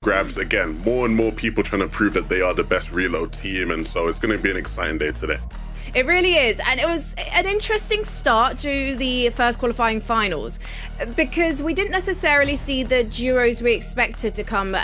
grabs. Again, more and more people trying to prove that they are the best reload team, and so it's going to be an exciting day today. It really is, and it was an interesting start to the first qualifying finals because we didn't necessarily see the duos we expected to come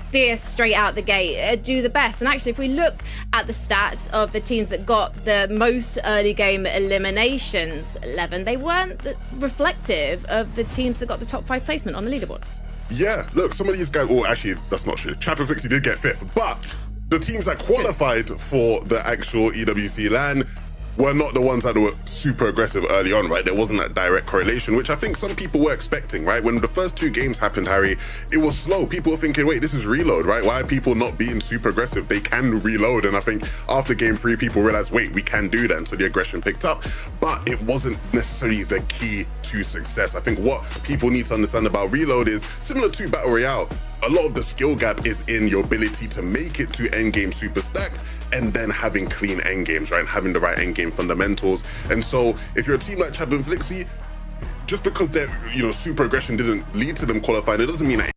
fierce straight out the gate, do the best. And actually, if we look at the stats of the teams that got the most early game eliminations, 11, they weren't reflective of the teams that got the top 5 placement on the leaderboard. Yeah, look, some of these guys, oh, actually, that's not true. Champion Flixie did get 5th, but the teams that qualified for the actual EWC LAN were not the ones that were super aggressive early on, right? There wasn't that direct correlation, which I think some people were expecting, right? When the first 2 games happened, Harry, it was slow. People were thinking, wait, this is reload, right? Why are people not being super aggressive? They can reload. And I think after game 3, people realized, wait, we can do that. And so the aggression picked up, but it wasn't necessarily the key to success. I think what people need to understand about reload is similar to Battle Royale. A lot of the skill gap is in your ability to make it to endgame super stacked and then having clean endgames, right? And having the right endgame fundamentals. And so if you're a team like Champion Flixie, just because their super aggression didn't lead to them qualifying, it doesn't mean that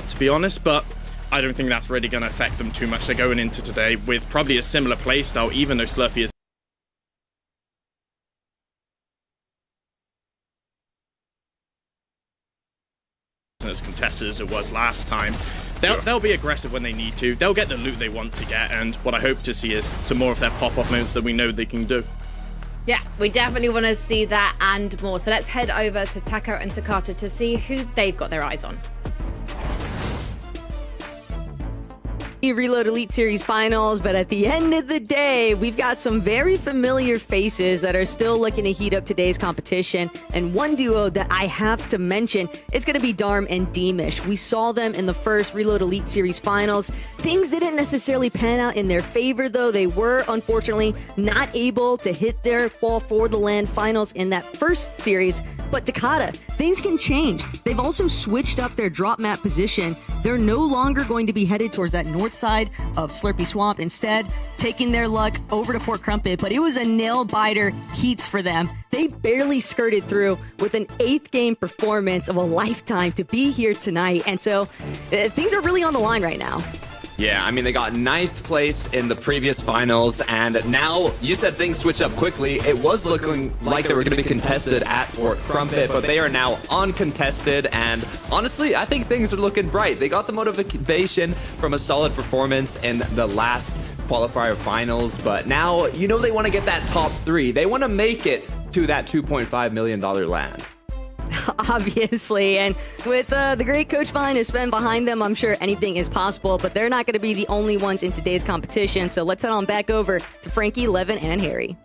to be honest, but I don't think that's really going to affect them too much. They're going into today with probably a similar playstyle, even though Slurpee is as contested as it was last time. They'll be aggressive when they need to. They'll get the loot they want to get, and what I hope to see is some more of their pop-off moments that we know they can do. Yeah, we definitely want to see that and more. So let's head over to Taco and Takata to see who they've got their eyes on. Reload Elite Series Finals, but at the end of the day, we've got some very familiar faces that are still looking to heat up today's competition. And one duo that I have to mention, it's going to be Darm and Deemish. We saw them in the first Reload Elite Series Finals. Things didn't necessarily pan out in their favor, though. They were, unfortunately, not able to hit their qual for the LAN Finals in that first series. But Takata, things can change. They've also switched up their drop map position. They're no longer going to be headed towards that north side of Slurpee Swamp, instead taking their luck over to Port Crumpet, but it was a nail-biter heats for them. They barely skirted through with an 8th game performance of a lifetime to be here tonight, and so things are really on the line right now. Yeah, I mean, they got 9th place in the previous finals, and now, you said things switch up quickly. It was looking like they were going to be contested at Fort Crumpet, but they are now uncontested, and honestly, I think things are looking bright. They got the motivation from a solid performance in the last qualifier finals, but now, they want to get that top 3. They want to make it to that $2.5 million land. Obviously, and with the great coach behind us, Sven behind them, I'm sure anything is possible, but they're not going to be the only ones in today's competition, so let's head on back over to Frankie, Levin, and Harry.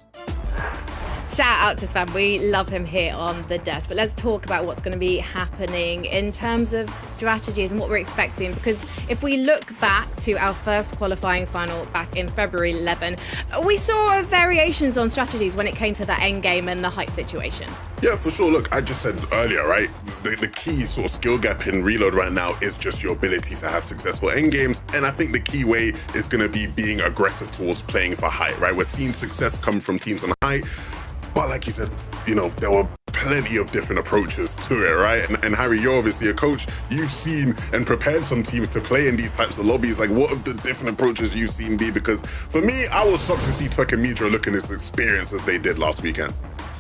Shout out to Sven. We love him here on the desk. But let's talk about what's going to be happening in terms of strategies and what we're expecting. Because if we look back to our first qualifying final back in February 11, we saw variations on strategies when it came to that end game and the height situation. Yeah, for sure. Look, I just said earlier, right? The key sort of skill gap in Reload right now is just your ability to have successful end games. And I think the key way is going to be being aggressive towards playing for height, right? We're seeing success come from teams on height. But like you said, there were plenty of different approaches to it, right? And Harry, you're obviously a coach. You've seen and prepared some teams to play in these types of lobbies. Like, what of the different approaches you've seen be? Because for me, I was shocked to see Twerk and Midra looking as experienced as they did last weekend.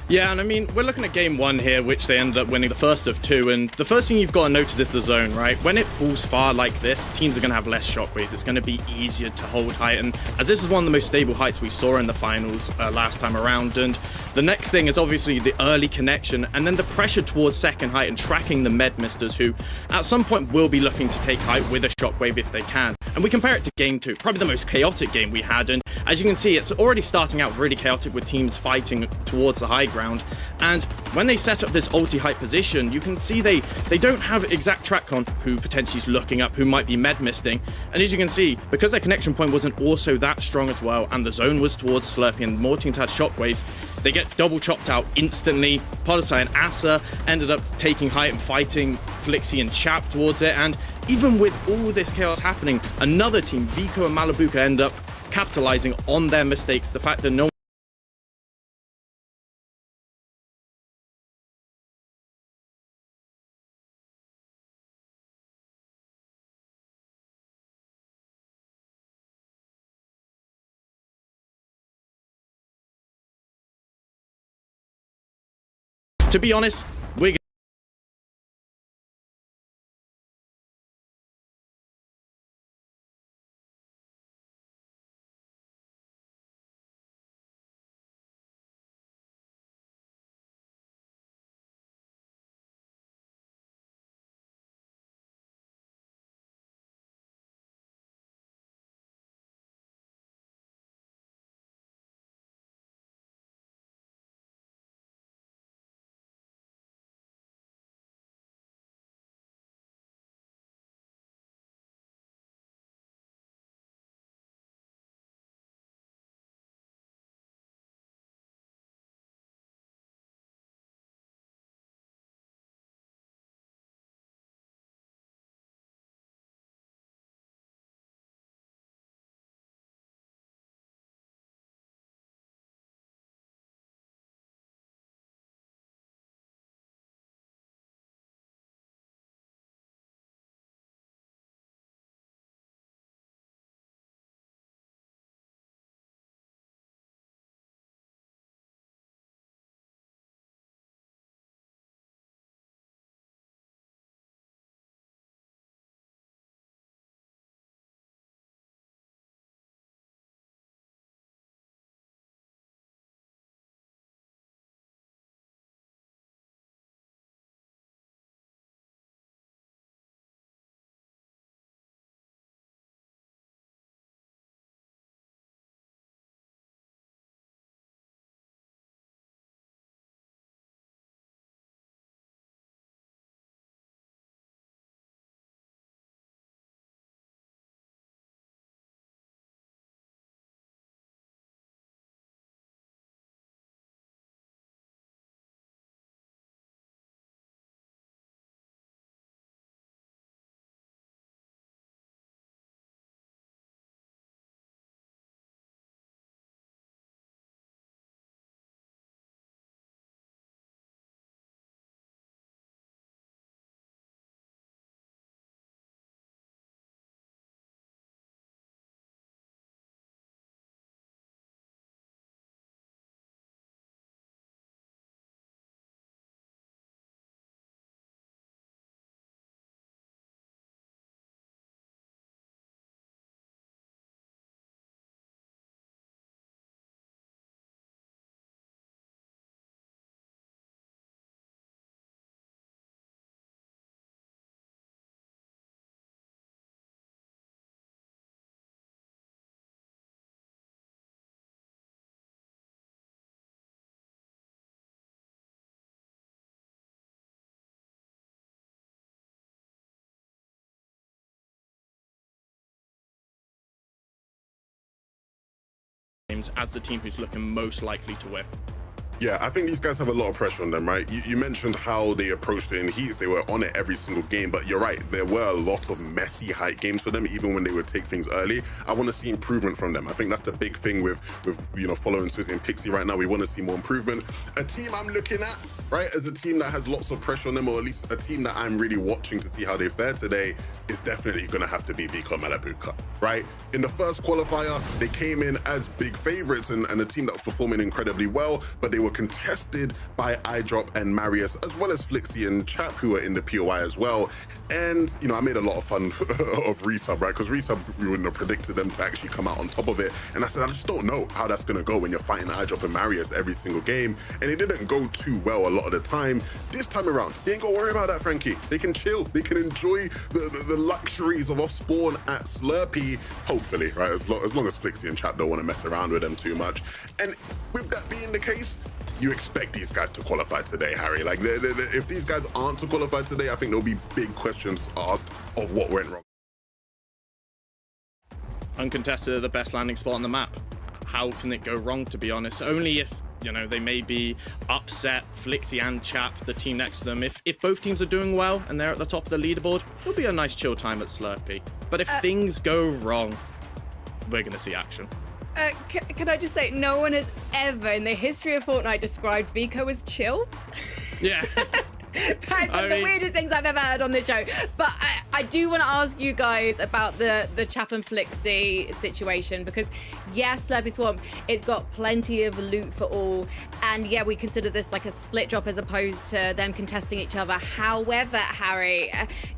Yeah, and I mean, we're looking at game 1 here, which they ended up winning the first of 2, and the first thing you've got to notice is the zone, right? When it pulls far like this, teams are going to have less shockwave. It's going to be easier to hold height, and as this is one of the most stable heights we saw in the finals last time around, and the next thing is obviously the early connection, and then the pressure towards second height and tracking the med misters who, at some point, will be looking to take height with a shockwave if they can. And we compare it to game 2, probably the most chaotic game we had, and as you can see, it's already starting out really chaotic with teams fighting towards the high ground. ground. And when they set up this ulti-hype position, you can see they don't have exact track on who potentially is looking up, who might be med misting. And as you can see, because their connection point wasn't also that strong as well, and the zone was towards Slurpee and more teams had shockwaves, they get double chopped out instantly. Podesai and Asa ended up taking height and fighting Flixie and Chap towards it. And even with all this chaos happening, another team, Vico and Malabuka, end up capitalizing on their mistakes. The fact that no to be honest, we're as the team who's looking most likely to win. Yeah, I think these guys have a lot of pressure on them, right? You mentioned how they approached it in heats. They were on it every single game, but you're right. There were a lot of messy height games for them, even when they would take things early. I want to see improvement from them. I think that's the big thing with following Swizzy and Pixie right now. We want to see more improvement. A team I'm looking at, right, as a team that has lots of pressure on them, or at least a team that I'm really watching to see how they fare today, is definitely going to have to be Vico Malabuka, right? In the first qualifier, they came in as big favorites and a team that was performing incredibly well, but they were contested by iDrop and Marius, as well as Flixie and Chap, who were in the POI as well. And, I made a lot of fun of Resub, right? Because Resub, we wouldn't have predicted them to actually come out on top of it. And I said, I just don't know how that's going to go when you're fighting iDrop and Marius every single game. And it didn't go too well a lot of the time. This time around, you ain't got to worry about that, Frankie. They can chill. They can enjoy the luxuries of off-spawn at Slurpee, hopefully, right? As long as Flixie and Chap don't want to mess around with them too much. And with that being the case, you expect these guys to qualify today, Harry. Like, if these guys aren't to qualify today, I think there'll be big questions asked of what went wrong. Uncontested are the best landing spot on the map. How can it go wrong, to be honest? Only if, you know, they may be upset, Flixie and Chap, the team next to them. If both teams are doing well and they're at the top of the leaderboard, it'll be a nice chill time at Slurpee. But if things go wrong, we're going to see action. Can I just say, no one has ever in the history of Fortnite described Vico as chill? Yeah. That's one of the weirdest things I've ever heard on this show. But I do want to ask you guys about the Chap and Flixie situation, because yes, Slurpee Swamp, it's got plenty of loot for all, and yeah, we consider this like a split drop as opposed to them contesting each other. However, Harry,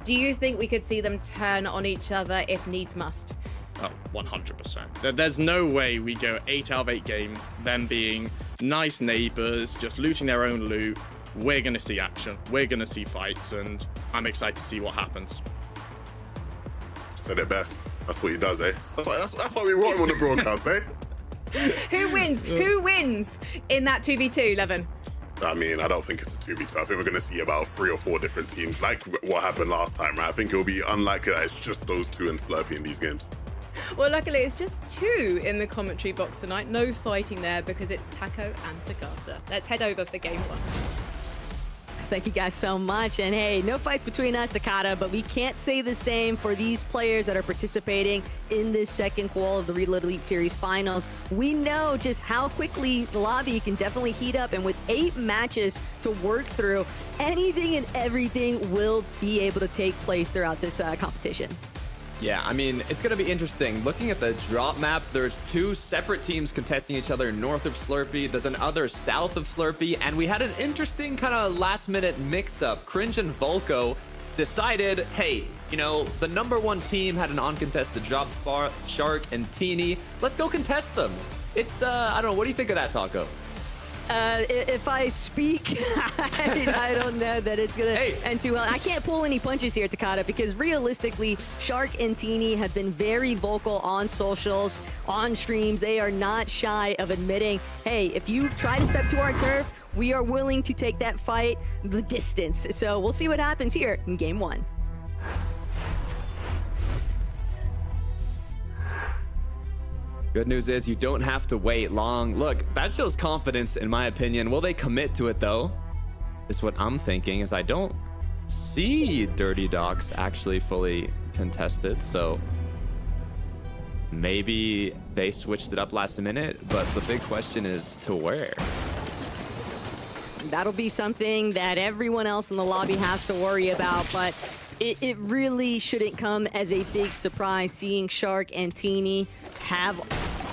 do you think we could see them turn on each other if needs must? Oh, 100%. There's no way we go 8 out of 8 games, them being nice neighbors, just looting their own loot. We're going to see action. We're going to see fights, and I'm excited to see what happens. Said it best. That's what he does, eh? That's why we want him on the broadcast, eh? Who wins? Who wins in that 2v2, Levin? I mean, I don't think it's a 2v2. I think we're going to see about 3 or 4 different teams, like what happened last time, right? I think it'll be unlikely that it's just those two and Slurpee in these games. Well, luckily, it's just 2 in the commentary box tonight. No fighting there because it's Taco and Takata. Let's head over for game 1. Thank you guys so much. And hey, no fights between us, Takata, but we can't say the same for these players that are participating in this second qual of the Reload Elite Series finals. We know just how quickly the lobby can definitely heat up, and with 8 matches to work through, anything and everything will be able to take place throughout this competition. Yeah, I mean, it's going to be interesting. Looking at the drop map, there's 2 separate teams contesting each other north of Slurpee. There's another south of Slurpee. And we had an interesting kind of last-minute mix-up. Cringe and Volko decided, hey, you know, the #1 team had an uncontested drop spot, Shark and Teeny. Let's go contest them. It's, I don't know, what do you think of that, Taco? If I speak, I don't know that it's going to end too well. I can't pull any punches here, Takata, because realistically, Shark and Teeny have been very vocal on socials, on streams. They are not shy of admitting, hey, if you try to step to our turf, we are willing to take that fight the distance. So we'll see what happens here in game 1. Good news is you don't have to wait long. Look, that shows confidence in my opinion. Will they commit to it though? Is what I'm thinking, is I don't see Dirty Docs actually fully contested, so maybe they switched it up last minute, but the big question is to where? That'll be something that everyone else in the lobby has to worry about, but it really shouldn't come as a big surprise seeing Shark and Teeny have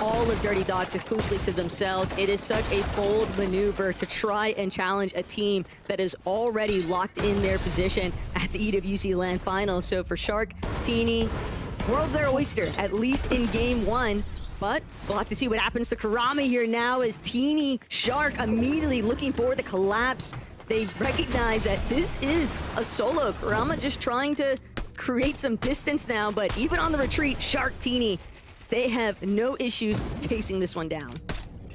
all of Dirty Dogs exclusively to themselves. It is such a bold maneuver to try and challenge a team that is already locked in their position at the EWC LAN Finals. So for Shark, Teeny, world's their oyster, at least in game 1. But we'll have to see what happens to Kurama here now as Teeny, Shark immediately looking for the collapse. They recognize that this is a solo. Kurama just trying to create some distance now, but even on the retreat, Shark, Teeny, they have no issues chasing this one down.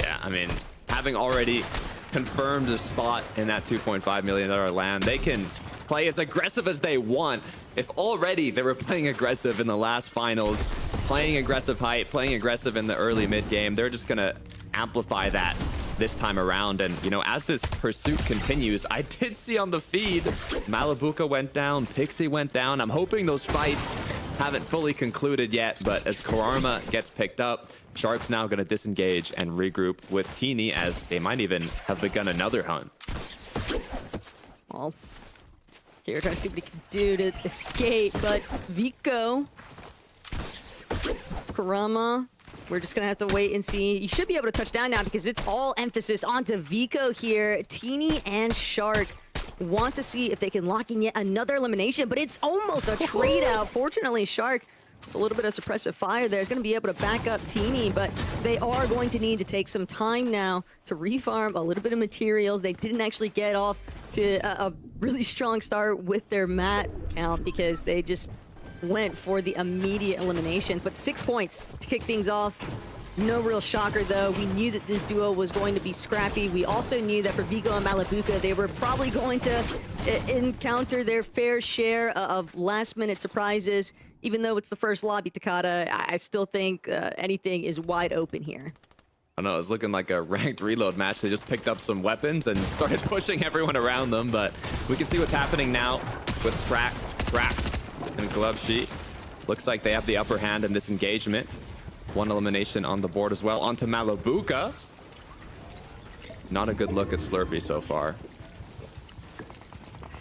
Yeah, I mean, having already confirmed a spot in that $2.5 million land, they can play as aggressive as they want. If already they were playing aggressive in the last finals, playing aggressive height, playing aggressive in the early mid game, they're just gonna amplify that this time around. And, you know, as this pursuit continues, I did see on the feed, Malibuka went down, Pixie went down. I'm hoping those fights haven't fully concluded yet, but as Kurama gets picked up, Shark's now going to disengage and regroup with Teeny, as they might even have begun another hunt. Well, here trying to see what he can do to escape, but Vico, Kurama, we're just going to have to wait and see. You should be able to touch down now because it's all emphasis onto Vico here. Teeny and Shark want to see if they can lock in yet another elimination, but it's almost a trade out. Fortunately, Shark, a little bit of suppressive fire there, is going to be able to back up Teeny, but they are going to need to take some time now to refarm a little bit of materials. They didn't actually get off to a really strong start with their mat count because they just went for the immediate eliminations, but 6 points to kick things off. No real shocker, though. We knew that this duo was going to be scrappy. We also knew that for Vico and Malabuka, they were probably going to encounter their fair share of last-minute surprises. Even though it's the first lobby, Takada, I still think anything is wide open here. I know, it was looking like a ranked reload match. They just picked up some weapons and started pushing everyone around them, but we can see what's happening now with Brax and Glove Sheet. Looks like they have the upper hand in this engagement. One elimination on the board as well. Onto Malabuka. Not a good look at Slurpee so far.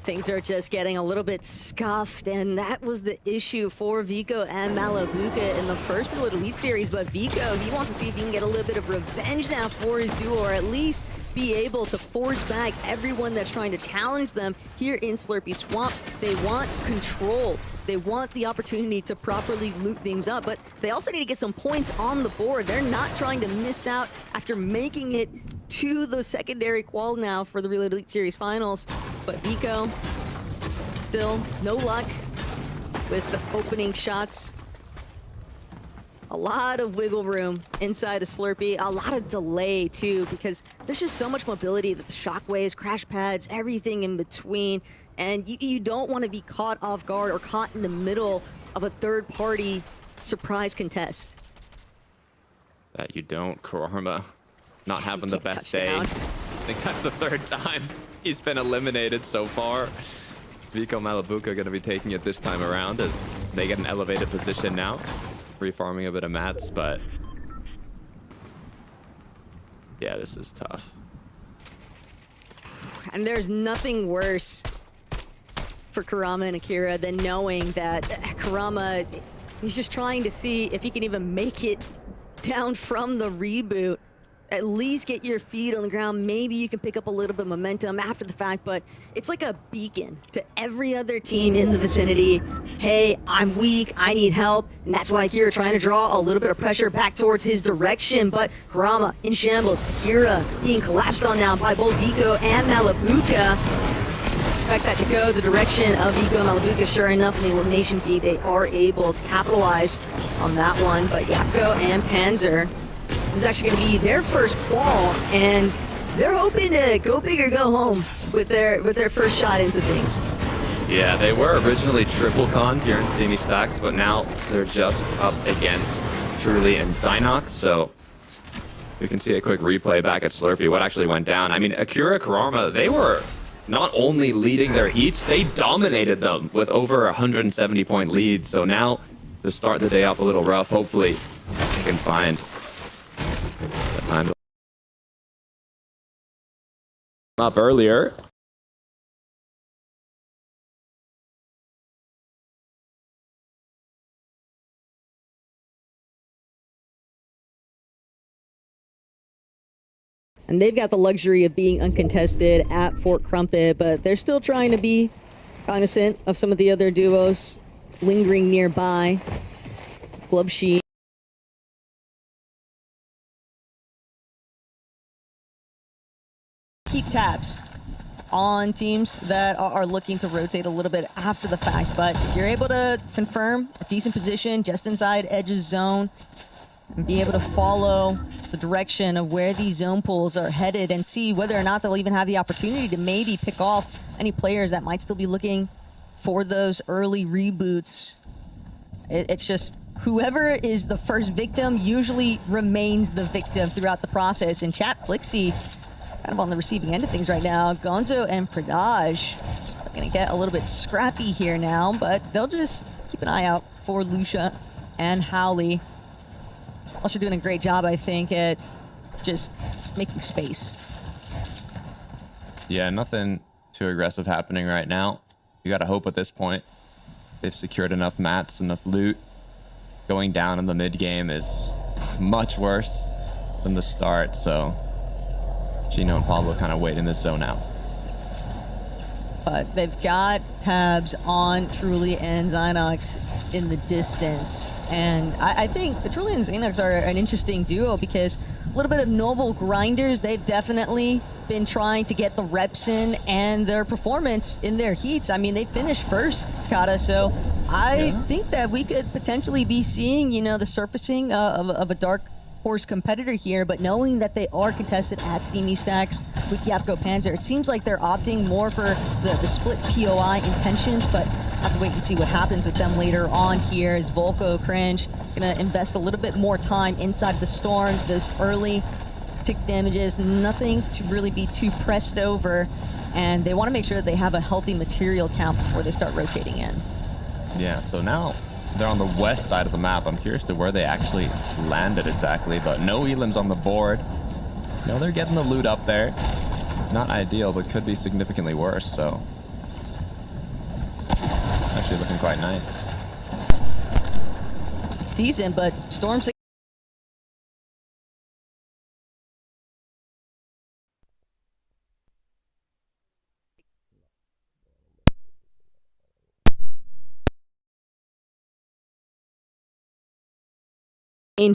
Things are just getting a little bit scuffed, and that was the issue for Vico and Malabuka in the first Reload Elite Series. But Vico, he wants to see if he can get a little bit of revenge now for his duo, or at least be able to force back everyone that's trying to challenge them here in Slurpee Swamp. They want control. They want the opportunity to properly loot things up, but they also need to get some points on the board. They're not trying to miss out after making it to the secondary qual now for the Reload Elite Series Finals. But Vico, still no luck with the opening shots. A lot of wiggle room inside of Slurpee, a lot of delay too, because there's just so much mobility that the shockwaves, crash pads, everything in between, and you don't want to be caught off guard or caught in the middle of a third-party surprise contest. That you don't, Kurama. Not having the best day. I think that's the third time he's been eliminated so far. Vico Malabuka going to be taking it this time around as they get an elevated position now. Refarming a bit of mats, but yeah, this is tough. And there's nothing worse for Kurama and Akira than knowing that Kurama, he's just trying to see if he can even make it down from the reboot. At least get your feet on the ground. Maybe you can pick up a little bit of momentum after the fact, but it's like a beacon to every other team in the vicinity. Hey, I'm weak, I need help, and that's why Akira trying to draw a little bit of pressure back towards his direction, but Kurama in shambles, Akira being collapsed on now by both Vico and Malabuka. Expect that to go the direction of Vico and Malabuka. Sure enough, in the elimination feed, they are able to capitalize on that one, but Yapko and Panzer, this is actually going to be their first qual, and they're hoping to go big or go home with their first shot into things. Yeah, they were originally triple con here in Steamy Stacks, but now they're just up against Truly and Zynox, so we can see a quick replay back at Slurpee, what actually went down. I mean, Akira, Kurama, they were not only leading their heats, they dominated them with over 170-point leads, so now to start the day off a little rough, hopefully they can find the time to up earlier. And they've got the luxury of being uncontested at Fort Crumpet, but they're still trying to be cognizant of some of the other duos lingering nearby. Glove Sheet. Keep tabs on teams that are looking to rotate a little bit after the fact, but if you're able to confirm a decent position just inside Edge's zone and be able to follow the direction of where these zone pools are headed and see whether or not they'll even have the opportunity to maybe pick off any players that might still be looking for those early reboots. It's just whoever is the first victim usually remains the victim throughout the process. And Chat Flixie kind of on the receiving end of things right now. Gonzo and Pradaj are going to get a little bit scrappy here now, but they'll just keep an eye out for Lucia and Howley. Also doing a great job, I think, at just making space. Yeah, nothing too aggressive happening right now. You gotta hope at this point they've secured enough mats, enough loot. Going down in the mid game is much worse than the start, so Chino and Pablo kind of wait in this zone out. But they've got tabs on Truly and Zynox in the distance. And I think the Truly and Zynox are an interesting duo because a little bit of noble grinders. They've definitely been trying to get the reps in and their performance in their heats. I mean, they finished first, Takada, so I think that we could potentially be seeing, you know, the surfacing of a dark horse competitor here, but knowing that they are contested at Steamy Stacks with Yapko Panzer, it seems like they're opting more for the split POI intentions, but have to wait and see what happens with them later on here as Volko Cringe gonna invest a little bit more time inside the storm. Those early tick damages, nothing to really be too pressed over, and they want to make sure that they have a healthy material count before they start rotating in. Yeah, so now they're on the west side of the map. I'm curious to where they actually landed exactly, but no elims on the board. No, they're getting the loot up there. Not ideal, but could be significantly worse, so actually looking quite nice. It's decent, but Storm's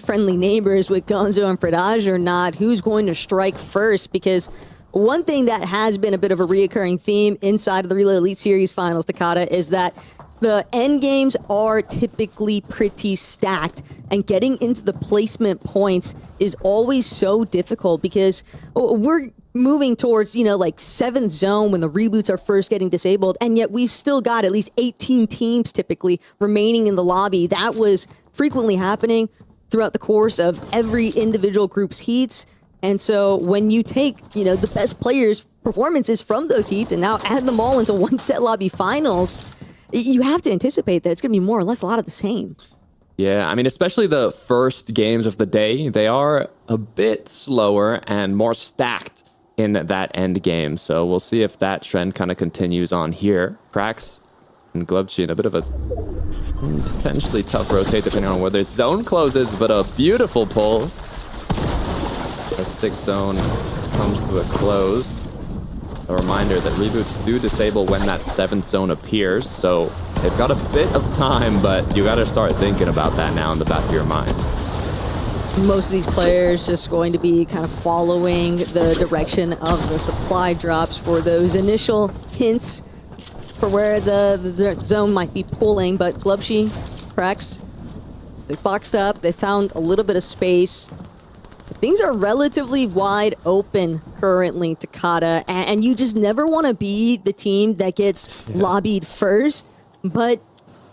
friendly neighbors with Gonzo and Fredage or not, who's going to strike first? Because one thing that has been a bit of a reoccurring theme inside of the Reload Elite Series finals, Takata, is that the end games are typically pretty stacked, and getting into the placement points is always so difficult because we're moving towards, like 7th zone when the reboots are first getting disabled, and yet we've still got at least 18 teams typically remaining in the lobby. That was frequently happening throughout the course of every individual group's heats. And so when you take, the best players' performances from those heats and now add them all into one set lobby finals, you have to anticipate that it's going to be more or less a lot of the same. Yeah, I mean, especially the first games of the day, they are a bit slower and more stacked in that end game. So we'll see if that trend kind of continues on here. Prax and Glubchi in a bit of a potentially tough rotate depending on whether zone closes, but a beautiful pull. A 6th zone comes to a close. A reminder that reboots do disable when that 7th zone appears, so they've got a bit of time, but you got to start thinking about that now in the back of your mind. Most of these players just going to be kind of following the direction of the supply drops for those initial hints for where the zone might be pulling, but Glubshi, Prax, they boxed up, they found a little bit of space. Things are relatively wide open currently, Takata, and you just never want to be the team that gets lobbied first, but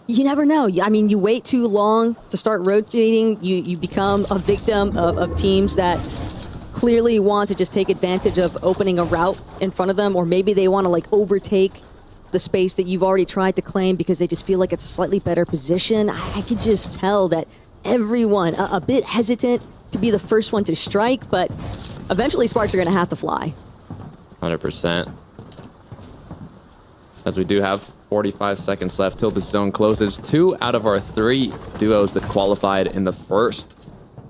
you never know. I mean, you wait too long to start rotating, you become a victim of teams that clearly want to just take advantage of opening a route in front of them, or maybe they want to overtake the space that you've already tried to claim because they just feel like it's a slightly better position. I could just tell that everyone a bit hesitant to be the first one to strike, but eventually sparks are going to have to fly. 100%. As we do have 45 seconds left till the zone closes. 2 out of our 3 duos that qualified in the first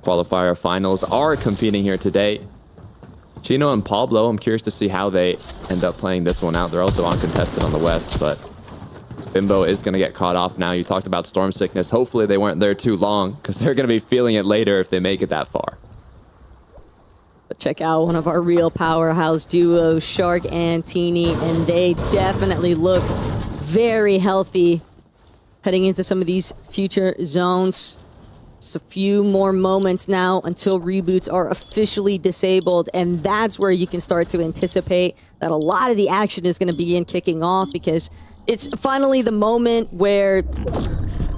qualifier finals are competing here today. Chino and Pablo, I'm curious to see how they end up playing this one out. They're also uncontested on the west, but Bimbo is going to get caught off now. You talked about storm sickness. Hopefully they weren't there too long because they're going to be feeling it later if they make it that far. But check out one of our real powerhouse duos, Shark and Teeny, and they definitely look very healthy heading into some of these future zones. Just a few more moments now until reboots are officially disabled, and that's where you can start to anticipate that a lot of the action is going to begin kicking off, because it's finally the moment where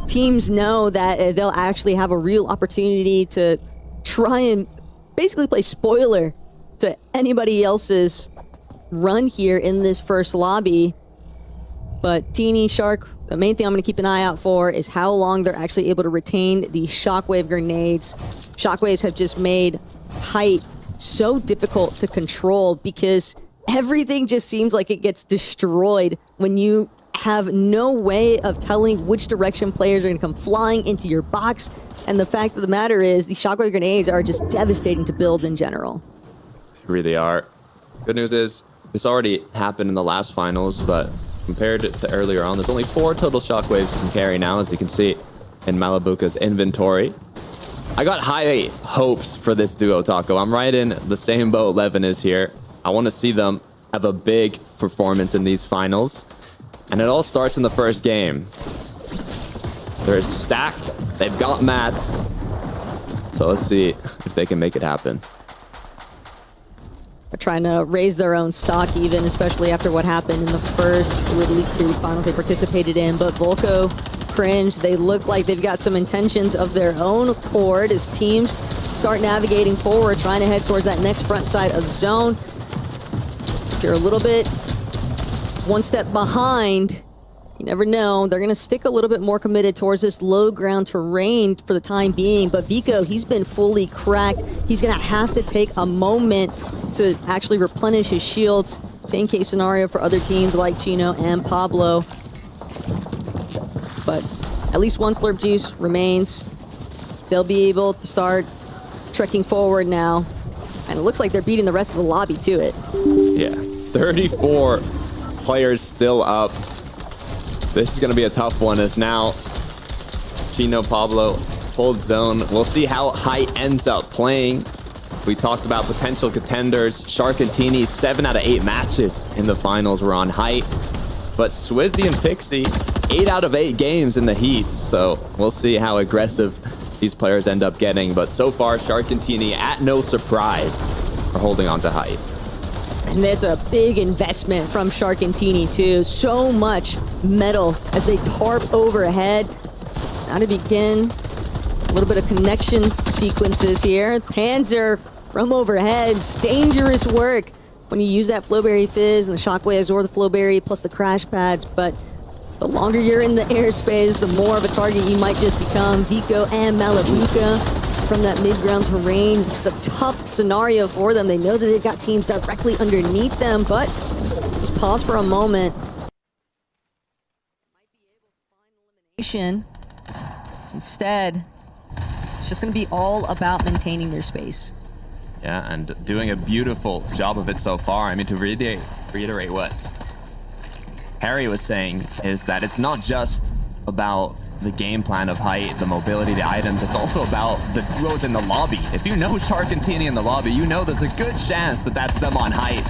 teams know that they'll actually have a real opportunity to try and basically play spoiler to anybody else's run here in this first lobby. But Teeny, Shark, the main thing I'm going to keep an eye out for is how long they're actually able to retain the shockwave grenades. Shockwaves have just made height so difficult to control because everything just seems like it gets destroyed when you have no way of telling which direction players are going to come flying into your box. And the fact of the matter is the shockwave grenades are just devastating to builds in general. They really are. Good news is this already happened in the last finals, but compared to earlier on, there's only 4 total shockwaves you can carry now, as you can see in Malibuca's inventory. I got high hopes for this duo, Taco. I'm right in the same boat Levin is here. I want to see them have a big performance in these finals. And it all starts in the first game. They're stacked, they've got mats, So let's see if they can make it happen. They're trying to raise their own stock even, especially after what happened in the first Little League Series finals they participated in. But Volko, Cringe, they look like they've got some intentions of their own accord as teams start navigating forward, trying to head towards that next front side of zone. If you're a little bit one step behind, you never know. They're going to stick a little bit more committed towards this low ground terrain for the time being. But Vico, he's been fully cracked. He's going to have to take a moment to actually replenish his shields. Same case scenario for other teams like Chino and Pablo. But at least one Slurp Juice remains. They'll be able to start trekking forward now. And it looks like they're beating the rest of the lobby to it. Yeah, 34 players still up. This is going to be a tough one as now Chino, Pablo hold zone. We'll see how Height ends up playing. We talked about potential contenders. Sharkantini, 7 out of 8 matches in the finals were on Height. But Swizzy and Pixie, 8 out of 8 games in the heats. So we'll see how aggressive these players end up getting. But so far, Sharkantini, at no surprise, are holding on to Height. And it's a big investment from Sharkantini too. So much metal as they tarp overhead. Now to begin a little bit of connection sequences here. Panzer from overhead. It's dangerous work when you use that Flowberry Fizz and the Shockwaves or the Flowberry plus the crash pads. But the longer you're in the airspace, the more of a target you might just become. Vico and Malabuka from that mid-ground terrain. This is a tough scenario for them. They know that they've got teams directly underneath them, but just pause for a moment. Might be able to find elimination. Instead, it's just going to be all about maintaining their space. Yeah, and doing a beautiful job of it so far. I mean, to reiterate what Harry was saying is that it's not just about the game plan of Height, the mobility, the items. It's also about the duos in the lobby. If you know Sharkantini in the lobby, you know there's a good chance that that's them on Height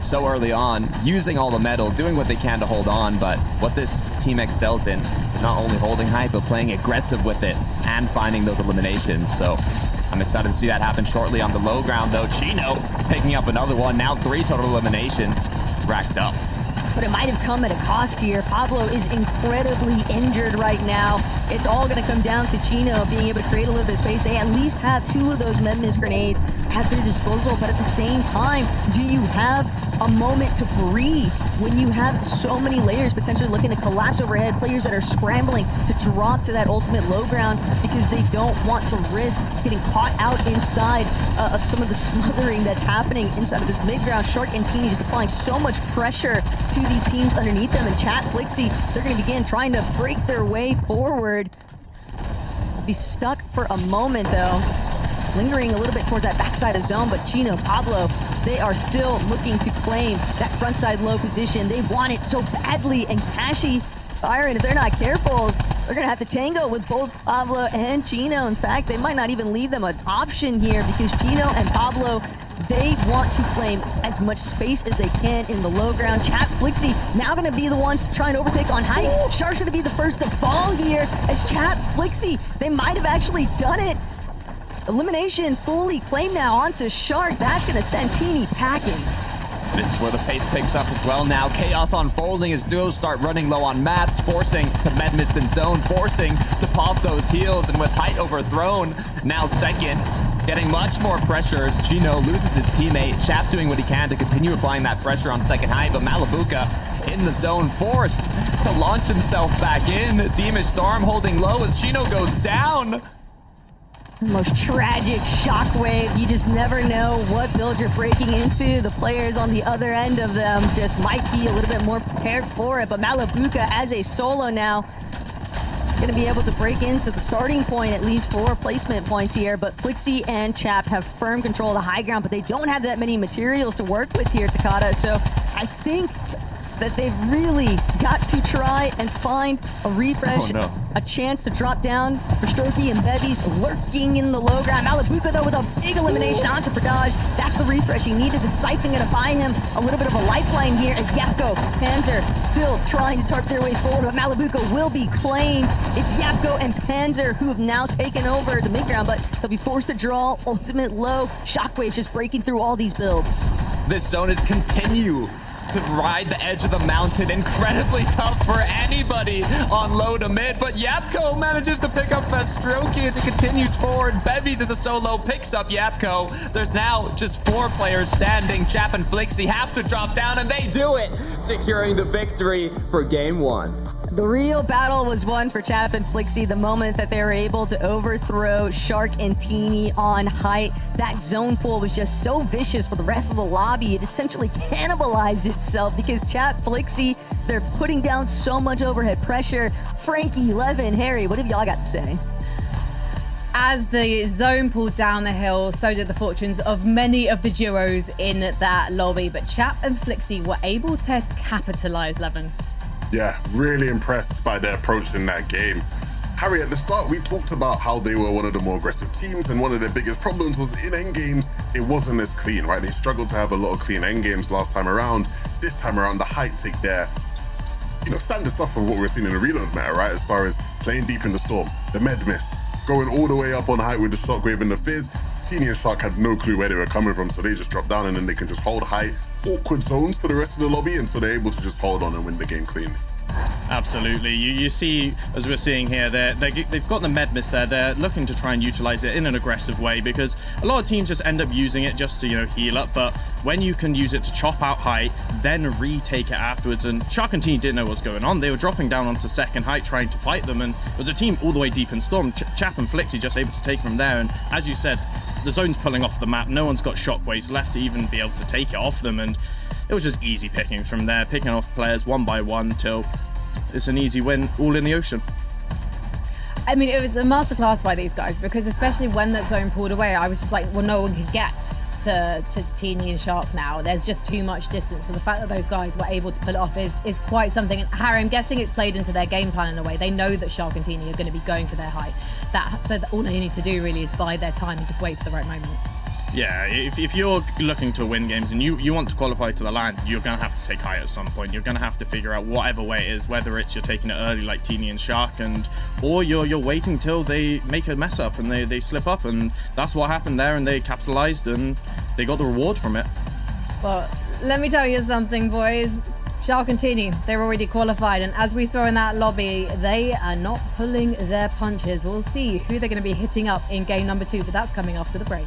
so early on, using all the metal, doing what they can to hold on. But what this team excels in is not only holding Height, but playing aggressive with it and finding those eliminations. So I'm excited to see that happen shortly on the low ground, though. Chino picking up another one. Now 3 total eliminations racked up. But it might have come at a cost here. Pablo is incredibly injured right now. It's all going to come down to Chino being able to create a little bit of space. They at least have 2 of those Medmis grenades at their disposal, but at the same time, do you have a moment to breathe when you have so many layers potentially looking to collapse overhead, players that are scrambling to drop to that ultimate low ground because they don't want to risk getting caught out inside of some of the smothering that's happening inside of this mid-ground. Sharkantini just applying so much pressure to these teams underneath them, and Chat Flixie, they're going to begin trying to break their way forward. Be stuck for a moment though, lingering a little bit towards that backside of zone, but Chino, Pablo, they are still looking to claim that frontside low position. They want it so badly, and Kashi, Byron, if they're not careful, they're gonna have to tango with both Pablo and Chino. In fact, they might not even leave them an option here because Chino and Pablo, they want to claim as much space as they can in the low ground. Chat Flixie now going to be the ones to try and overtake on Height. Shark's going to be the first to fall here as Chat Flixie, they might have actually done it. Elimination fully claimed now onto Shark. That's going to send Teeny packing. This is where the pace picks up as well now. Chaos unfolding as duos start running low on mats, forcing to Medmist in zone, forcing to pop those heals, and with Height overthrown, now second. Getting much more pressure as Chino loses his teammate. Chap doing what he can to continue applying that pressure on second Height, but Malabuka in the zone, forced to launch himself back in. Demon Storm holding low as Chino goes down. The most tragic shockwave. You just never know what build you're breaking into. The players on the other end of them just might be a little bit more prepared for it, but Malabuka as a solo now, going to be able to break into the starting point, at least 4 placement points here, but Flixie and Chap have firm control of the high ground, but they don't have that many materials to work with here, Takada. So I think that they've really got to try and find a refresh, Oh, no. a chance to drop down for Stroky and Bevies lurking in the low ground. Malabuka, though, with a big elimination onto Pradaj. That's the refresh he needed. The Siphon going to buy him a little bit of a lifeline here as Yapko, Panzer still trying to tarp their way forward, but Malabuka will be claimed. It's Yapko and Panzer who have now taken over the mid ground, but they'll be forced to draw ultimate low. Shockwave just breaking through all these builds. This zone is continue to ride the edge of the mountain. Incredibly tough for anybody on low to mid, but Yapko manages to pick up Vestroki as it continues forward. Bevies as a solo picks up Yapko. There's now just 4 players standing. Chap and Flixie have to drop down, and they do it, securing the victory for game 1. The real battle was won for Chap and Flixie the moment that they were able to overthrow Shark and Teeny on height. That zone pool was just so vicious for the rest of the lobby. It essentially cannibalized itself because Chap, Flixie, they're putting down so much overhead pressure. Frankie, Levin, Harry, what have y'all got to say? As the zone pulled down the hill, so did the fortunes of many of the duos in that lobby. But Chap and Flixie were able to capitalize, Levin. Yeah, really impressed by their approach in that game. Harry, at the start, we talked about how they were one of the more aggressive teams, and one of their biggest problems was in endgames, it wasn't as clean, right? They struggled to have a lot of clean endgames last time around. This time around, the height take their, standard stuff for what we're seeing in the reload meta, right? As far as playing deep in the storm, the med mist, going all the way up on height with the shockwave and the fizz. Teeny and Shark had no clue where they were coming from, so they just dropped down and then they can just hold height, awkward zones for the rest of the lobby, and so they're able to just hold on and win the game clean. Absolutely. You see, as we're seeing here, they've got the med mist there. They're looking to try and utilize it in an aggressive way because a lot of teams just end up using it just to, heal up. But when you can use it to chop out height, then retake it afterwards. And Shark and Teeny didn't know what was going on. They were dropping down onto second height trying to fight them. And it was a team all the way deep in Storm. Chap and Flixie just able to take from there. And as you said, the zone's pulling off the map. No one's got shockwaves left to even be able to take it off them. And it was just easy pickings from there, picking off players one by one till it's an easy win, all in the ocean. I mean, it was a masterclass by these guys because especially when that zone pulled away, I was just like, well, no one can get to Teeny and Shark now. There's just too much distance. So the fact that those guys were able to pull it off is quite something. And Harry, I'm guessing it played into their game plan in a way. They know that Shark and Teeny are going to be going for their height. So all they need to do really is bide their time and just wait for the right moment. Yeah, if you're looking to win games and you want to qualify to the LAN, you're going to have to take height at some point. You're going to have to figure out whatever way it is, whether it's you're taking it early like Teeny and Shark, or you're waiting till they make a mess up and they slip up, and that's what happened there, and they capitalized and they got the reward from it. Well, let me tell you something, boys. Shark and Teeny, they're already qualified, and as we saw in that lobby, they are not pulling their punches. We'll see who they're going to be hitting up in game number 2, but that's coming after the break.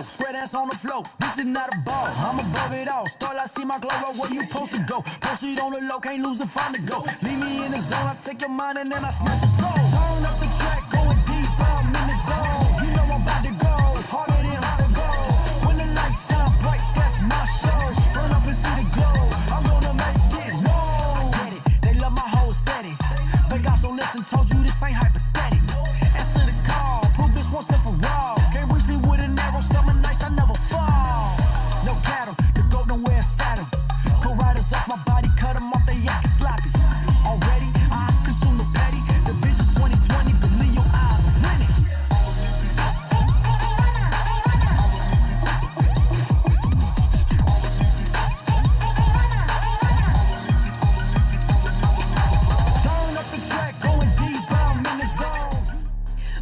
Square dance on the floor. This is not a ball. I'm above it all. Start, I see my glow up where you supposed to go. Post it on the low, can't lose and find the go. Leave me in the zone, I take your mind and then I snatch your soul. Turn up the track, going deep, I'm in the zone. You know I'm about to go, harder than how to go. When the lights shine bright, that's my show. Burn up and see the glow, I'm gonna make it known. I get it, they love my whole steady. But God, so listen, told you this ain't hypothetical. Answer the call, prove this once and for all. Can't reach me with an arrow, summer nights I never fall. No cattle, the goat don't wear a saddle. Go riders off my body, cut them off, they acting sloppy. Already, I consume the petty. The vision's 2020, believe your eyes are winning. Turn up the track, going deep, I'm in the zone.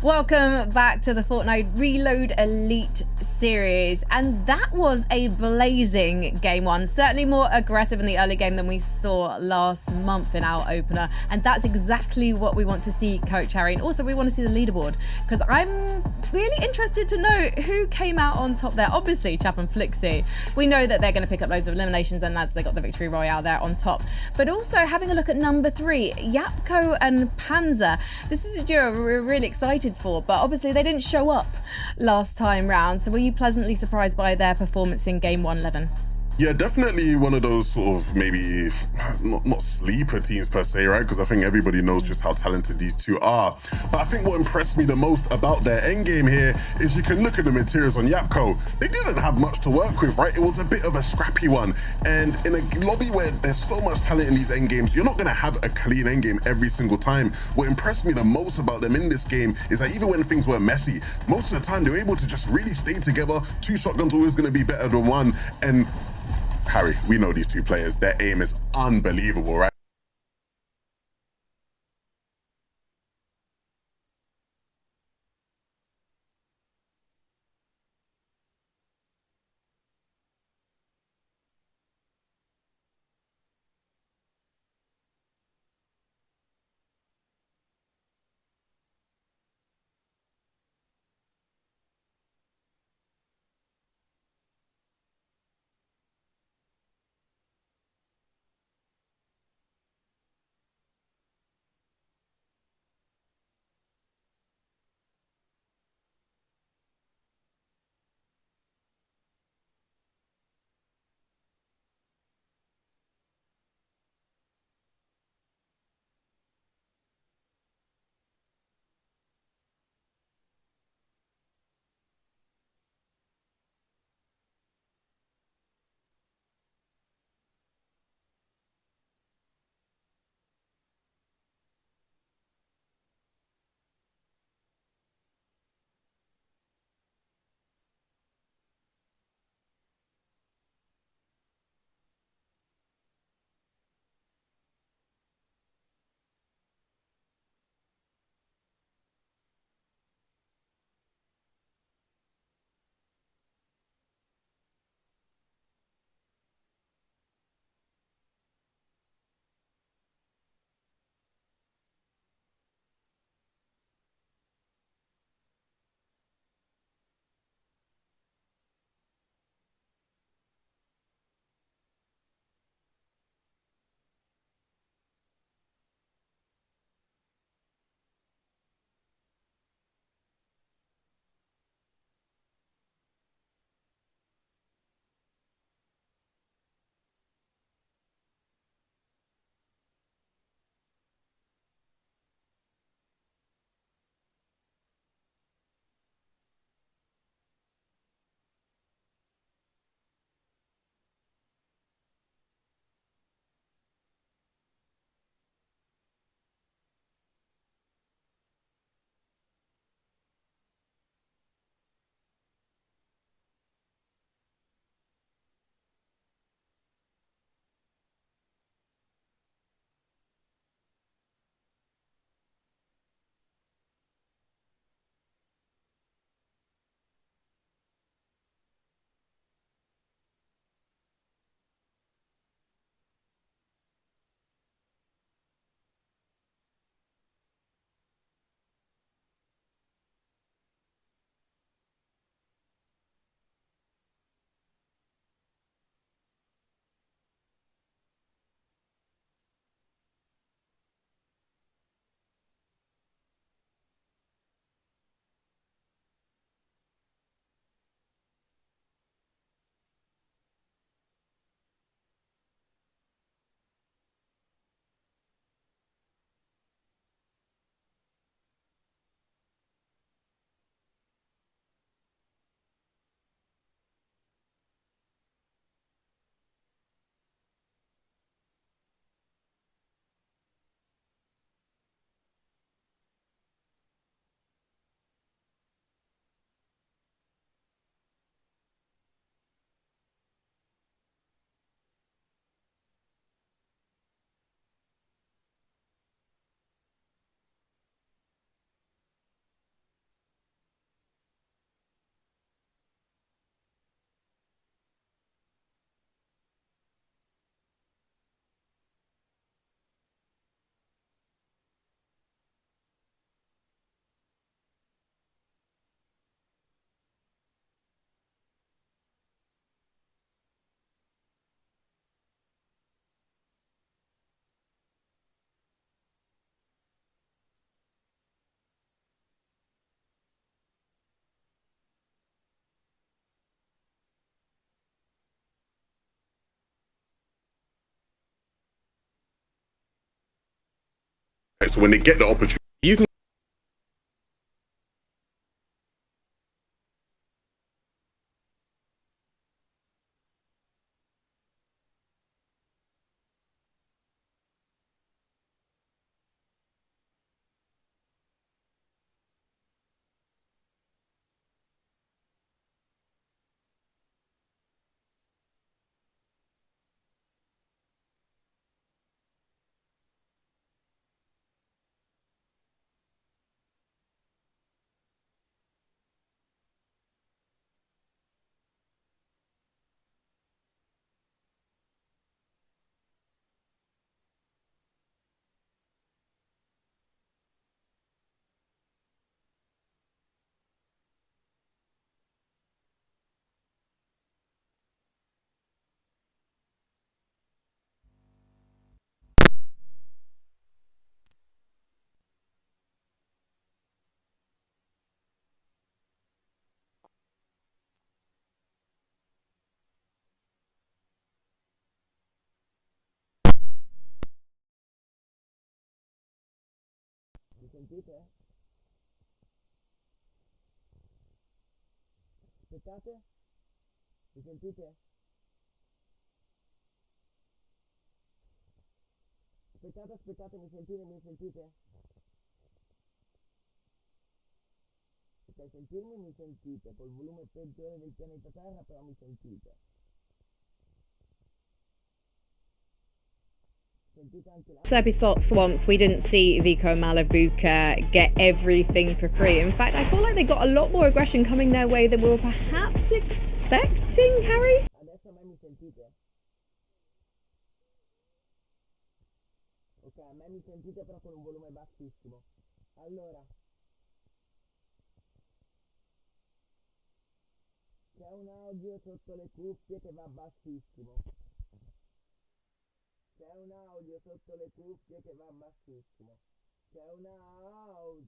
Welcome back to the Fortnite Reload Elite series, and that was a blazing game one, certainly more aggressive in the early game than we saw last month in our opener, and that's exactly what we want to see, Coach Harry. And also we want to see the leaderboard, because I'm really interested to know who came out on top there. Obviously Chap and Flixie, we know that they're going to pick up loads of eliminations, and that's they got the victory royale there on top, but also having a look at number 3, Yapko and Panzer. This is a duo we're really excited for, but obviously they didn't show up last time round. So were you pleasantly surprised by their performance in game 1, Levin? Yeah, definitely one of those sort of maybe not sleeper teams per se, right? Because I think everybody knows just how talented these two are. But I think what impressed me the most about their endgame here is you can look at the materials on Yapko. They didn't have much to work with, right? It was a bit of a scrappy one. And in a lobby where there's so much talent in these endgames, you're not going to have a clean endgame every single time. What impressed me the most about them in this game is that even when things were messy, most of the time they were able to just really stay together. 2 shotguns always going to be better than 1. And Harry, we know these 2 players, their aim is unbelievable, right? So when they get the opportunity, You can Slurpy Swamps, we didn't see Vico and Malabuka get everything for free. In fact, I feel like they got a lot more aggression coming their way than we were perhaps expecting, Harry? Ok, a me mi sentite però con un volume bassissimo. Allora, c'è un audio sotto le cuffie che va bassissimo. C'è un audio sotto le cuffie che va bassissimo. C'è un audio.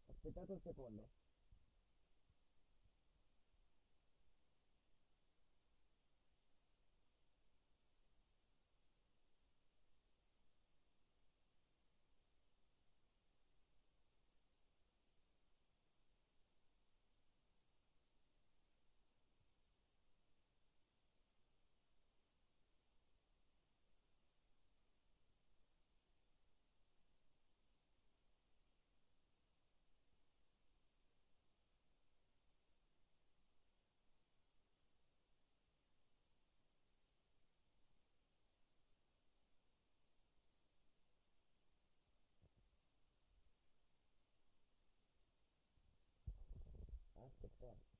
Aspettate un secondo. Aspettate.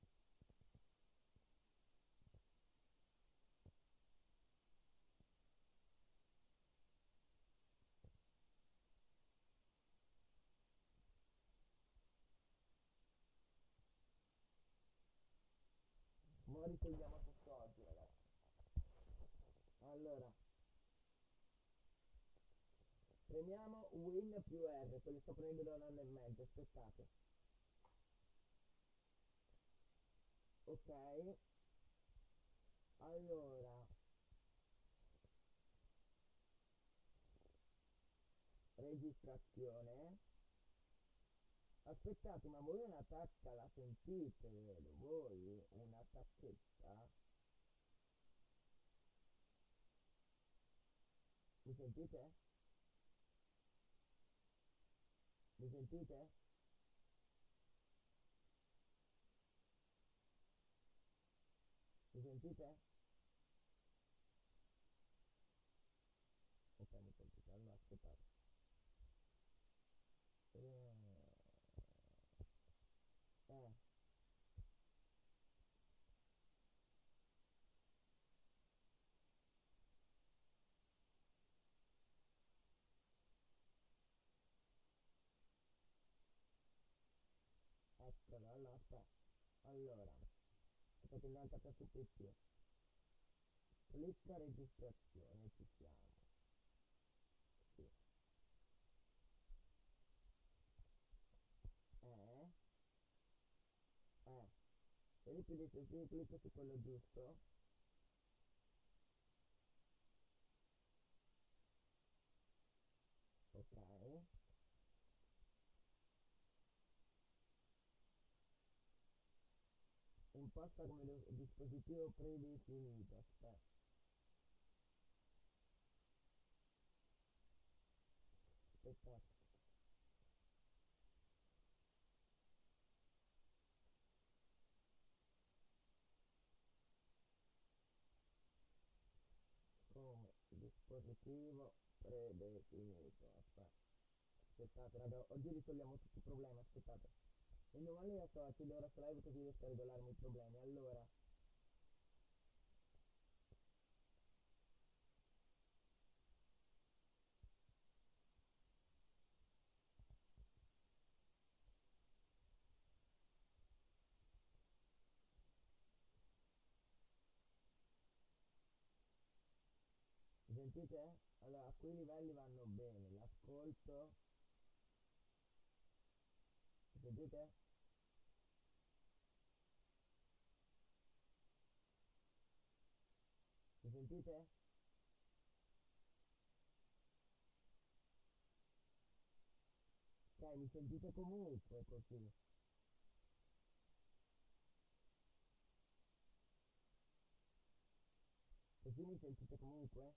Ora risolviamo questo oggi, ragazzi. Allora, premiamo win più R, che li sto prendendo da un anno e mezzo, aspettate. Ok. Allora, registrazione. Aspettate, ma voi una tacca la sentite, vero? Voi una tacchetta? Mi sentite? Mi sentite? Mi sentite? Ok, mi sentite, allora aspettate. Eh. Eccola, allora aspetta. Allora, aspetta, andiamo a su PC. Clicca registrazione, ci siamo. Sì. ripeti se clicco su quello giusto. Ok. Imposta come dispositivo predefinito. Aspetta. Aspettate. Come dispositivo predefinito. Aspettate, raga, oggi risolviamo tutti i problemi, aspettate. E domani la sto accedendo a live così riesco a regolarmi i problemi. Allora. Mi sentite? Allora, a quei livelli vanno bene. L'ascolto. Mi sentite? Mi sentite? Ok, mi sentite comunque così. Così mi sentite comunque?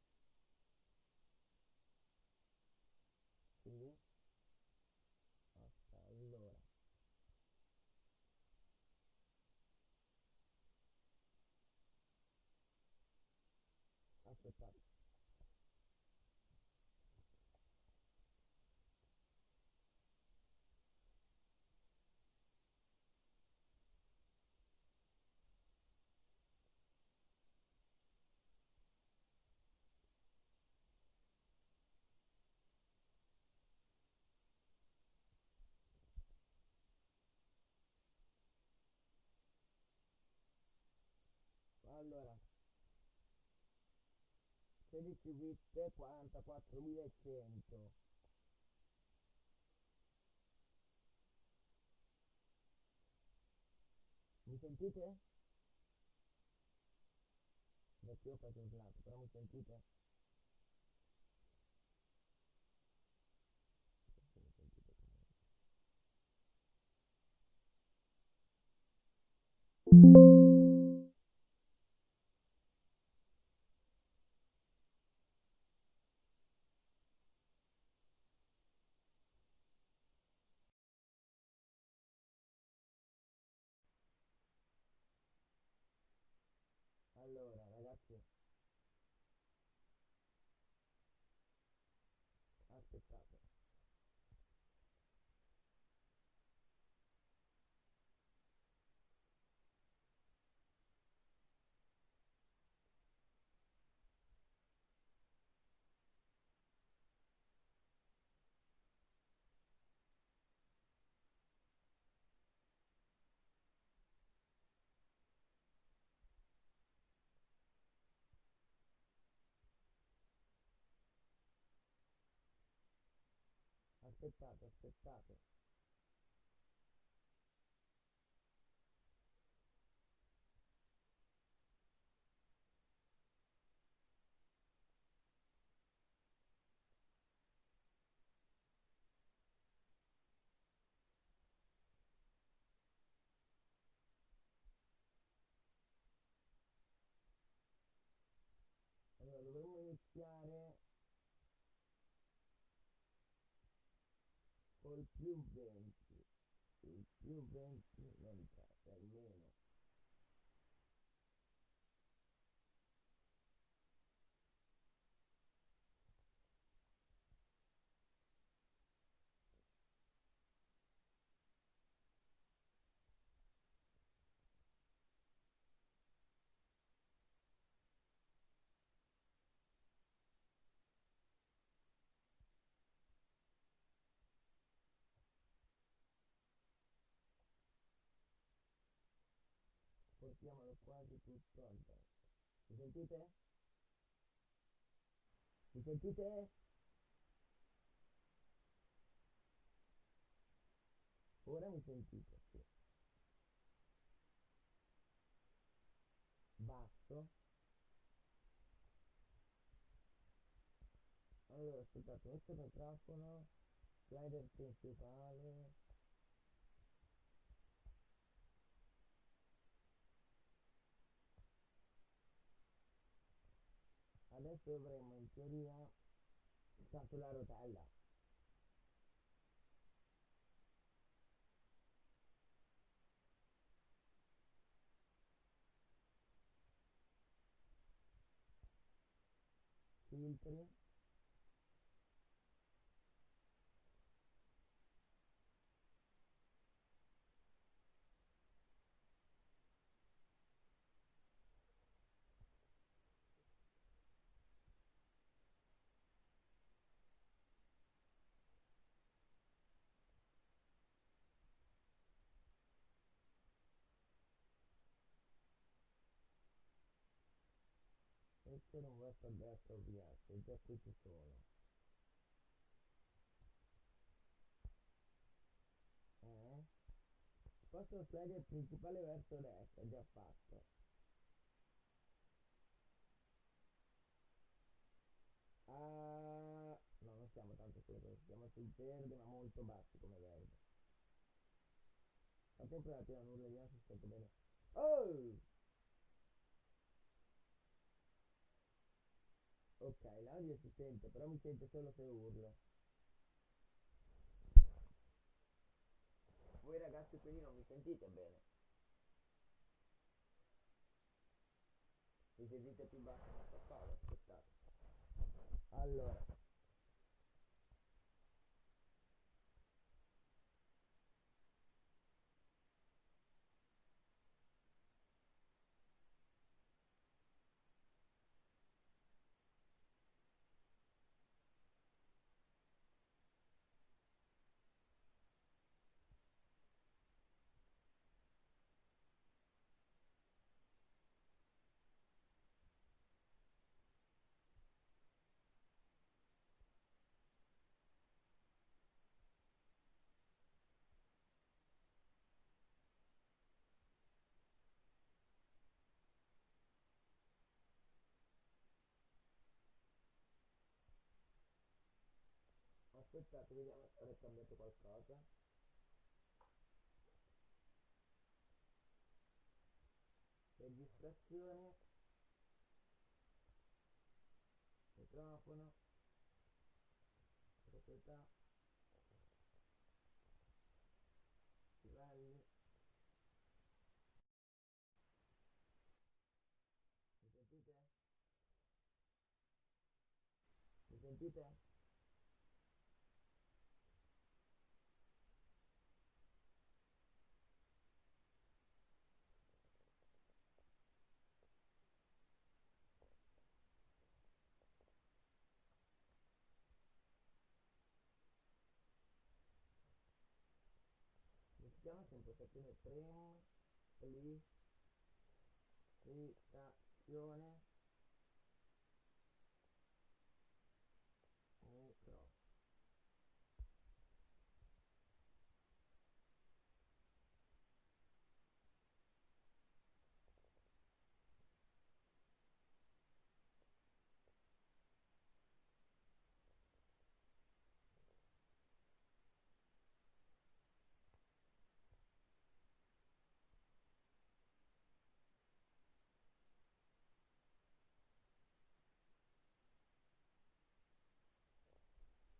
Sì? Ok, allora. Aspettate. Allora. 16 bit 44.100. Mi sentite? Perché io faccio un slack, però mi sentite? Sì, mi sentite comunque. Allora, ragazzi, aspettate. Aspettate, aspettate. Allora, dovremmo iniziare col più 20. Il più 20 non c'è, almeno. Portiamolo quasi tutto al vento. Mi sentite? Mi sentite? Ora mi sentite, sì. basso. Allora, aspettate, metto il microfono, slider principale. Adesso dovremmo in teoria starto la rotella. Filtri. Questo non va a destra ovviamente, già qui ci sono. Sposto lo slider principale verso destra, già fatto. No, non siamo tanto sul rosso, siamo sul verde, ma molto bassi come verde. Fate un attimo, non vediamo se sento bene. Oh! Ok, l'audio si sente, però mi sente solo se urlo. Voi ragazzi quindi non mi sentite bene? Mi sentite più basso? Aspettate. Allora. Aspettate, vediamo se è cambiato qualcosa. Registrazione. Microfono. Proprietà. Livelli. Mi sentite? Mi sentite? Mi si chiama sempre impostazione frame, registrazione, micro.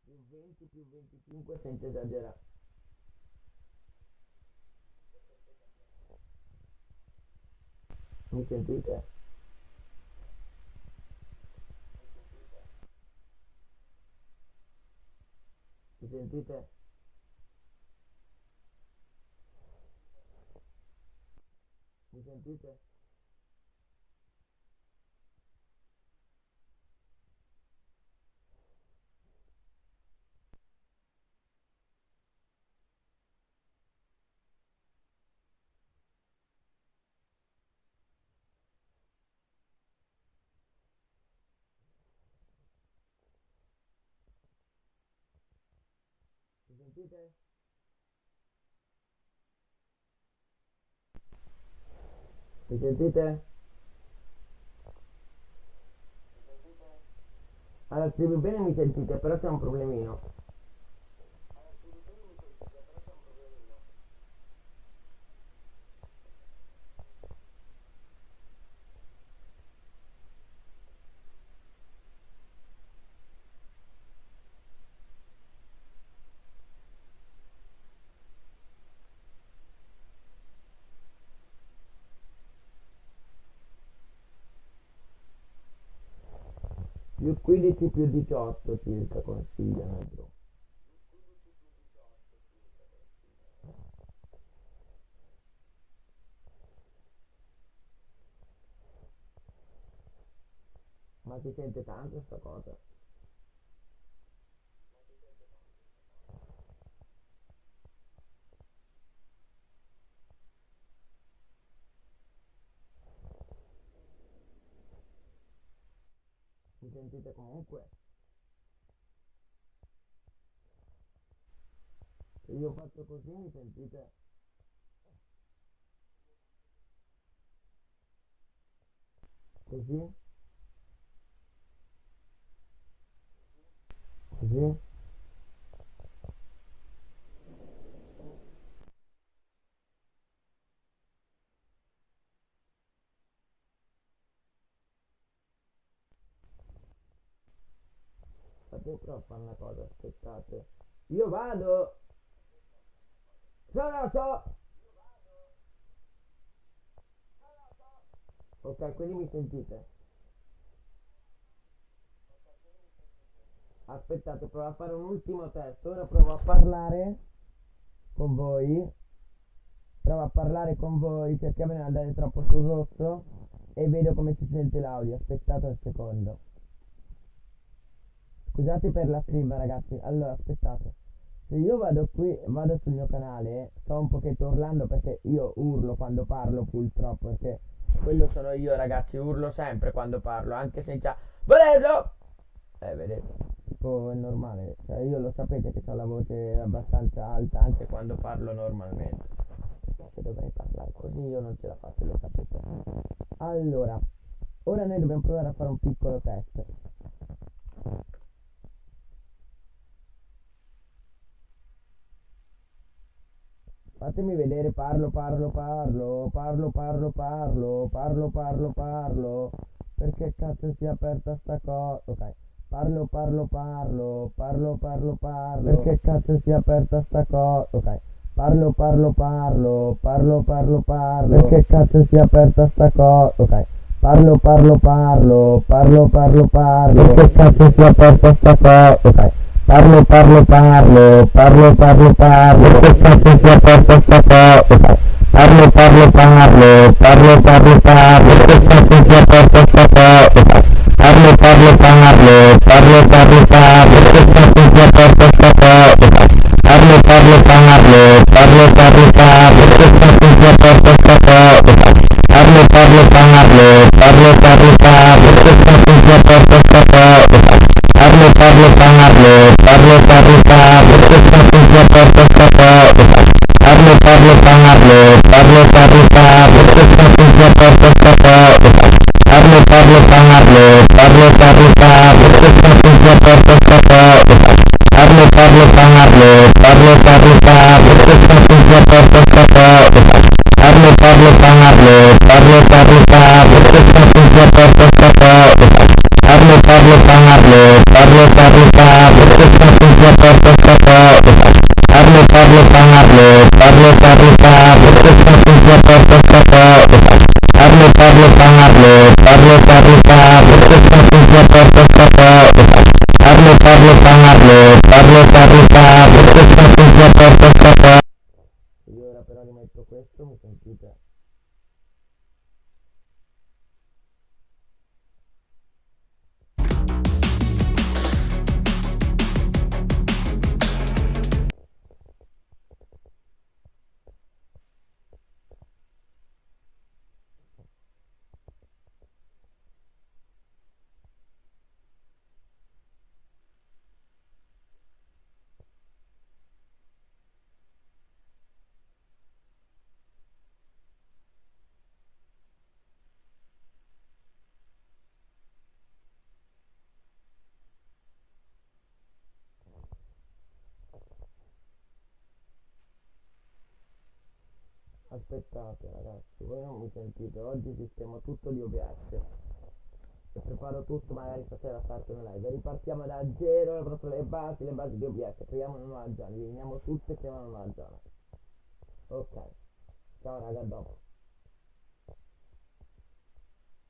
Più 20 più 25 senza esagerare. Mi sentite? Mi sentite? Mi sentite? Mi sentite? Mi sentite? Allora, scrivi bene mi sentite, però c'è un problemino. Più 15 più 18 circa consigliano, bro. Ma si sente tanto sta cosa? Mi sentite comunque? Se io faccio così mi sentite? Così? Così? Fate troppo una cosa, aspettate. Io vado! So! Ok, quindi mi sentite? Aspettate, provo a fare un ultimo test. Ora provo a parlare con voi. Provo a parlare con voi, cerchiamo di non andare troppo sul rosso. E vedo come si sente l'audio. Aspettate un secondo. Scusate per la scriva ragazzi. Allora, aspettate. Se io vado qui, vado sul mio canale, sto un pochetto urlando perché io urlo quando parlo purtroppo, perché quello sono io ragazzi, urlo sempre quando parlo, anche senza volerlo. Vedete, tipo è normale, cioè io lo sapete che ho la voce abbastanza alta anche quando parlo normalmente. Se dovrei parlare così io non ce la faccio, lo sapete. Allora, ora noi dobbiamo provare a fare un piccolo test. Fatemi vedere, parlo, perché cazzo si è aperta sta cosa? Ok, parlo, perché cazzo si è aperta sta cosa? Ok, parlo, perché cazzo si è aperta sta cosa? Ok, parlo, perché cazzo si è aperta sta cosa? Ok. Parlo, che cazzo si è aperta sta cosa? Parlo, che cazzo si è aperta sta cosa? Parlo, che cazzo si è aperta sta cosa? Parlo, che cazzo si è aperta sta cosa? Parlo, che cazzo si è aperta sta cosa? Parlo, che cazzo si è aperta sta cosa? Parlo, che cazzo si è aperta sta cosa? Parlo, che cazzo si è aperta sta cosa? Parlo, che cazzo si è aperta sta cosa? Parlo, che cazzo si è aperta sta cosa? Parlo, che cazzo si è aperta sta cosa? Parlo, che cazzo si è aperta sta cosa? Parlo, che cazzo si è aperta sta cosa? Parlo, che cazzo si è aperta sta cosa? Io ora però rimetto questo, mi sentite? Aspettate ragazzi, voi non mi sentite, oggi sistemo tutto di OBS e preparo tutto, magari stasera starto una live. Ripartiamo da zero, proprio le basi di OBS, creiamo una nuova zona, eliminiamo tutte e creiamo una nuova zona. Ok, ciao raga, a dopo.